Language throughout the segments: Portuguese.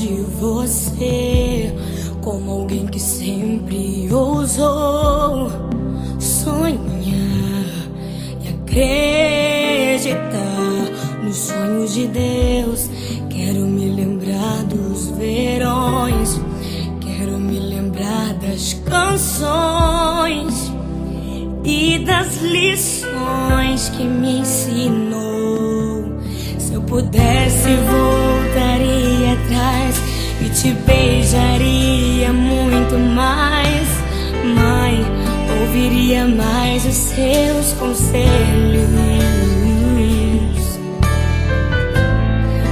de você como alguém que sempre ousou sonhar e acreditar nos sonhos de Deus. Quero me lembrar dos verões, quero me lembrar das canções e das lições que me ensinou. Se eu pudesse, voltaria atrás e te beijaria muito mais. Mãe, ouviria mais os seus conselhos.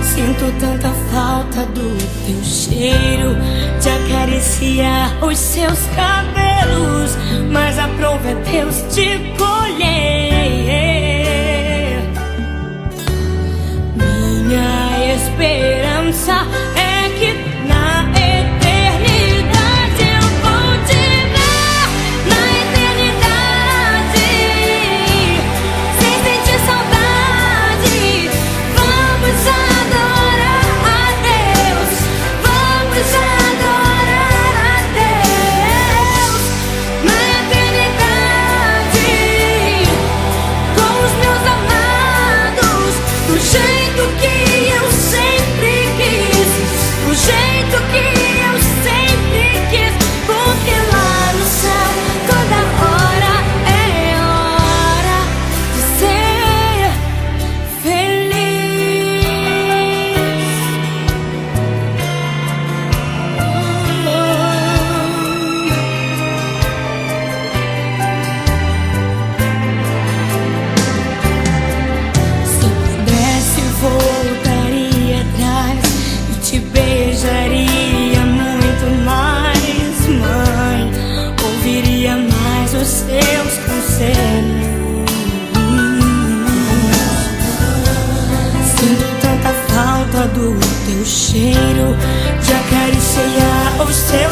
Sinto tanta falta do teu cheiro, de acariciar os seus cabelos, mas a prova é Deus te colher. Minha esperança é que na eternidade eu vou te ver. Na eternidade, sem sentir saudade, vamos adorar a Deus. Vamos adorar a Deus. Na eternidade, com os meus amados, do jeito que eu sempre quis, do jeito que eu sempre quis, porque lá no céu toda hora é hora de ser feliz. Se pudesse, voltaria atrás e te beijaria muito mais. Mãe, ouviria mais os seus conselhos. Sinto tanta falta do teu cheiro, de acariciar os seus